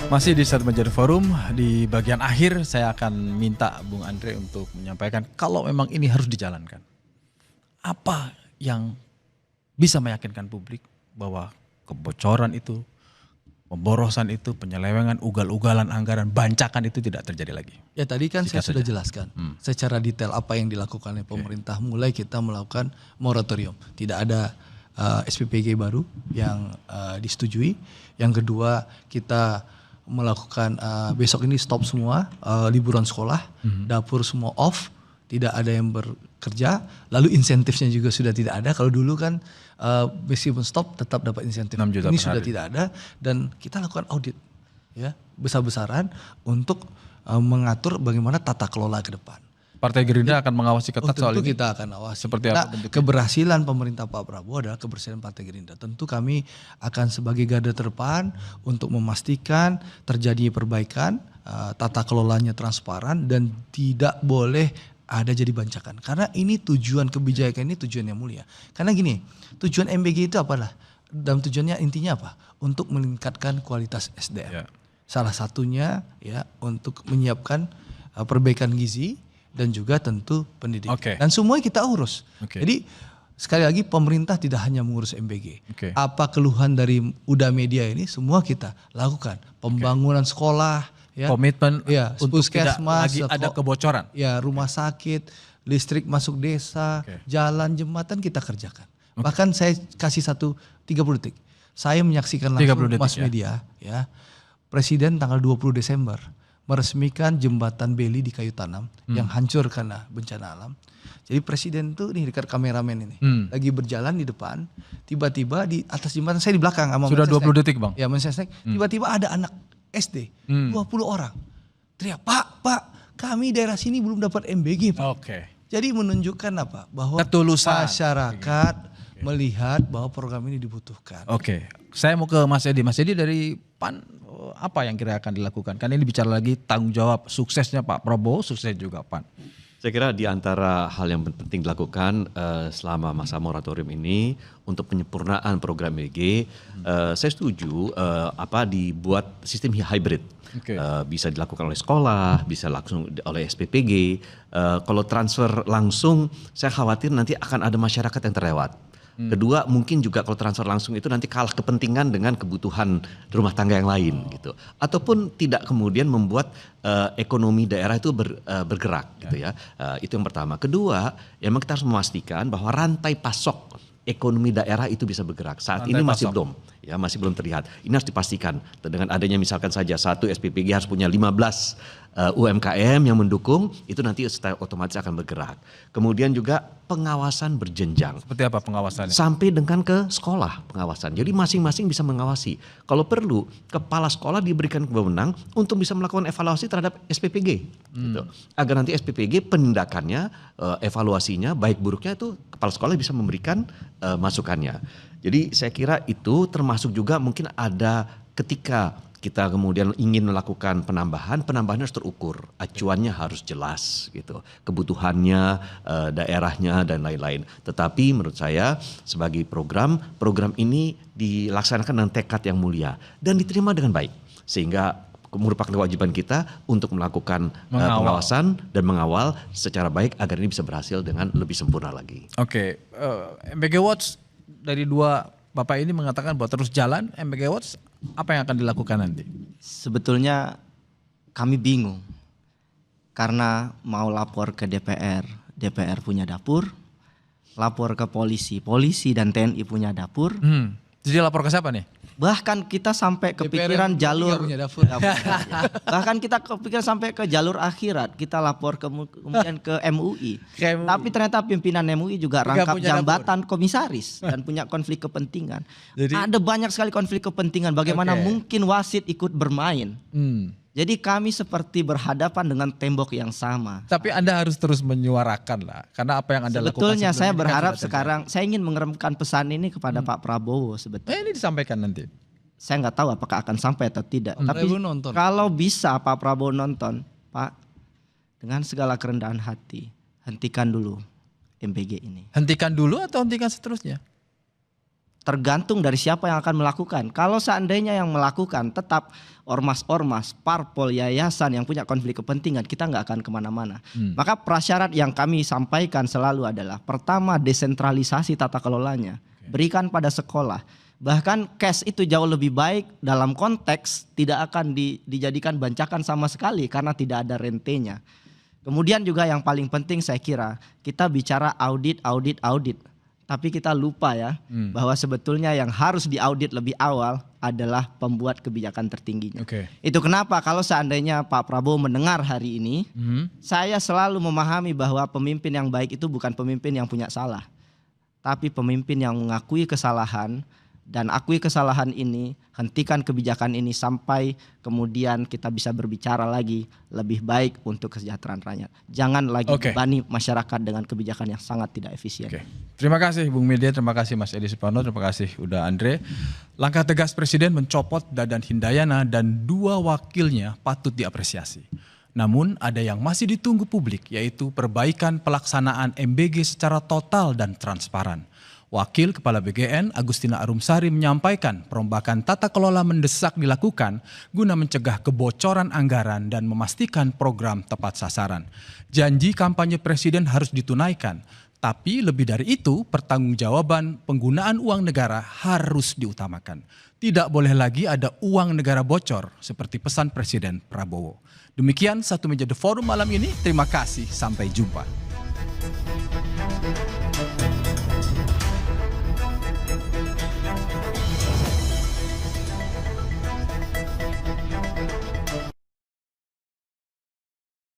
Masih di Satu Meja Forum, di bagian akhir saya akan minta Bung Andre untuk menyampaikan kalau memang ini harus dijalankan. Apa yang bisa meyakinkan publik bahwa kebocoran itu, pemborosan itu, penyelewengan, ugal-ugalan anggaran, bancakan itu tidak terjadi lagi. Ya tadi kan saya Singkat sudah saja. jelaskan secara detail apa yang dilakukan oleh pemerintah. Mulai kita melakukan moratorium, tidak ada SPPG baru yang disetujui. Yang kedua kita melakukan besok ini stop semua liburan sekolah, dapur semua off, tidak ada yang bekerja. Lalu insentifnya juga sudah tidak ada. Kalau dulu kan meskipun stop tetap dapat insentif. 6 juta Ini per sudah hari. tidak ada dan kita lakukan audit ya besar-besaran untuk mengatur bagaimana tata kelola ke depan. Partai Gerindra akan mengawasi ketat soal Tentu ini. kita akan awasi. Seperti Karena apa bentuknya? keberhasilan pemerintah Pak Prabowo adalah keberhasilan Partai Gerindra. Tentu kami akan sebagai garda terdepan untuk memastikan terjadi perbaikan, tata kelolanya transparan dan tidak boleh ada jadi bancakan. Karena ini tujuan kebijakan ini tujuan yang mulia. Karena gini, tujuan MBG itu apalah? Dan tujuannya intinya apa? Untuk meningkatkan kualitas SDM. Ya. Salah satunya ya untuk menyiapkan perbaikan gizi dan juga tentu pendidikan. Oke. Dan semua kita urus. Oke. Jadi sekali lagi pemerintah tidak hanya mengurus MBG. Oke. Apa keluhan dari Uda Media ini semua kita lakukan. Pembangunan sekolah, ya, Komitmen ya, untuk tidak puskesmas, lagi ada kebocoran. ya, rumah sakit, listrik masuk desa, Oke. jalan, jembatan kita kerjakan. Bahkan saya kasih 30 detik. Saya menyaksikan 30 langsung detik, mass ya. media, ya. Presiden tanggal 20 Desember meresmikan jembatan Beli di Kayu Tanam yang hancur karena bencana alam. Jadi presiden tuh nih dekat kameramen ini lagi berjalan di depan, tiba-tiba di atas jembatan, saya di belakang sama Sudah Mensesnek. 20 detik, Bang. Ya Mensesnek, tiba-tiba ada anak SD 20 orang teriak, Pak, kami daerah sini belum dapat MBG, Pak. Oke. Jadi menunjukkan apa? Bahwa Ketulusan. masyarakat melihat bahwa program ini dibutuhkan. Oke, saya mau ke Mas Edi. Mas Edi dari PAN, apa yang kira akan dilakukan? Kan ini bicara lagi tanggung jawab suksesnya Pak Prabowo, sukses juga PAN. Saya kira di antara hal yang penting dilakukan selama masa moratorium ini untuk penyempurnaan program EG, saya setuju dibuat sistem hybrid. Oke. Bisa dilakukan oleh sekolah, bisa langsung oleh SPPG. Kalau transfer langsung, saya khawatir nanti akan ada masyarakat yang terlewat. Kedua, mungkin juga kalau transfer langsung itu nanti kalah kepentingan dengan kebutuhan rumah tangga yang lain gitu. Ataupun tidak kemudian membuat ekonomi daerah itu bergerak gitu ya. Itu yang pertama. Kedua, memang kita harus memastikan bahwa rantai pasok ekonomi daerah itu bisa bergerak. Saat Rantai ini masih pasok. belum, ya masih belum terlihat. Ini harus dipastikan dengan adanya misalkan saja satu SPPG harus punya 15 UMKM yang mendukung, itu nanti secara otomatis akan bergerak. Kemudian juga pengawasan berjenjang. Seperti apa pengawasannya? Sampai dengan ke sekolah pengawasan. Jadi masing-masing bisa mengawasi. Kalau perlu, kepala sekolah diberikan wewenang untuk bisa melakukan evaluasi terhadap SPPG. Gitu. Agar nanti SPPG penindakannya, evaluasinya, baik buruknya itu kepala sekolah bisa memberikan masukannya. Jadi saya kira itu termasuk juga mungkin ada ketika kita kemudian ingin melakukan penambahannya harus terukur, acuannya harus jelas gitu, kebutuhannya, daerahnya dan lain-lain. Tetapi menurut saya sebagai program ini dilaksanakan dengan tekad yang mulia dan diterima dengan baik, sehingga merupakan kewajiban kita untuk melakukan pengawasan dan mengawal secara baik agar ini bisa berhasil dengan lebih sempurna lagi. Oke, MBG Watch dari dua Bapak ini mengatakan bahwa terus jalan. MBG Watch apa yang akan dilakukan nanti? Sebetulnya kami bingung karena mau lapor ke DPR, DPR punya dapur, lapor ke polisi dan TNI punya dapur. Jadi lapor ke siapa nih? Bahkan kita sampai kepikiran DPR jalur punya dapur. bahkan kita kepikiran sampai ke jalur akhirat, kita lapor kemudian ke MUI. Ke MUI. Tapi ternyata pimpinan MUI juga Juga rangkap punya jabatan komisaris dan punya konflik kepentingan. Jadi- Ada banyak sekali konflik kepentingan. Bagaimana Oke. mungkin wasit ikut bermain? Jadi kami seperti berhadapan dengan tembok yang sama. Tapi Anda harus terus menyuarakan lah, karena apa yang Anda lakukan Sebetulnya sebelum saya ini kan berharap sudah terjadi. sekarang saya ingin mengeremkan pesan ini kepada Pak Prabowo sebetulnya. Ini disampaikan nanti. Saya nggak tahu apakah akan sampai atau tidak. Tapi Prabowo nonton. kalau bisa Pak Prabowo nonton, Pak, dengan segala kerendahan hati, hentikan dulu MBG ini. Hentikan dulu atau hentikan seterusnya? tergantung dari siapa yang akan melakukan. Kalau seandainya yang melakukan tetap ormas-ormas, parpol, yayasan yang punya konflik kepentingan, kita nggak akan kemana-mana. Maka prasyarat yang kami sampaikan selalu adalah, pertama, desentralisasi tata kelolanya, berikan pada sekolah. Bahkan cash itu jauh lebih baik dalam konteks tidak akan dijadikan bancakan sama sekali karena tidak ada rentenya. Kemudian juga yang paling penting saya kira, kita bicara audit. Tapi kita lupa ya bahwa sebetulnya yang harus diaudit lebih awal adalah pembuat kebijakan tertingginya. Itu kenapa kalau seandainya Pak Prabowo mendengar hari ini, saya selalu memahami bahwa pemimpin yang baik itu bukan pemimpin yang punya salah, tapi pemimpin yang mengakui kesalahan dan akui kesalahan ini, hentikan kebijakan ini sampai kemudian kita bisa berbicara lagi lebih baik untuk kesejahteraan rakyat. Jangan lagi bebani masyarakat dengan kebijakan yang sangat tidak efisien. Terima kasih Bung Media, terima kasih Mas Edi Suparno, terima kasih udah Andre. Langkah tegas Presiden mencopot Dadan Hindayana dan 2 wakilnya patut diapresiasi. Namun ada yang masih ditunggu publik, yaitu perbaikan pelaksanaan MBG secara total dan transparan. Wakil Kepala BGN Agustina Arumsari menyampaikan perombakan tata kelola mendesak dilakukan guna mencegah kebocoran anggaran dan memastikan program tepat sasaran. Janji kampanye Presiden harus ditunaikan, tapi lebih dari itu pertanggungjawaban penggunaan uang negara harus diutamakan. Tidak boleh lagi ada uang negara bocor seperti pesan Presiden Prabowo. Demikian Satu Meja The Forum malam ini, terima kasih, sampai jumpa.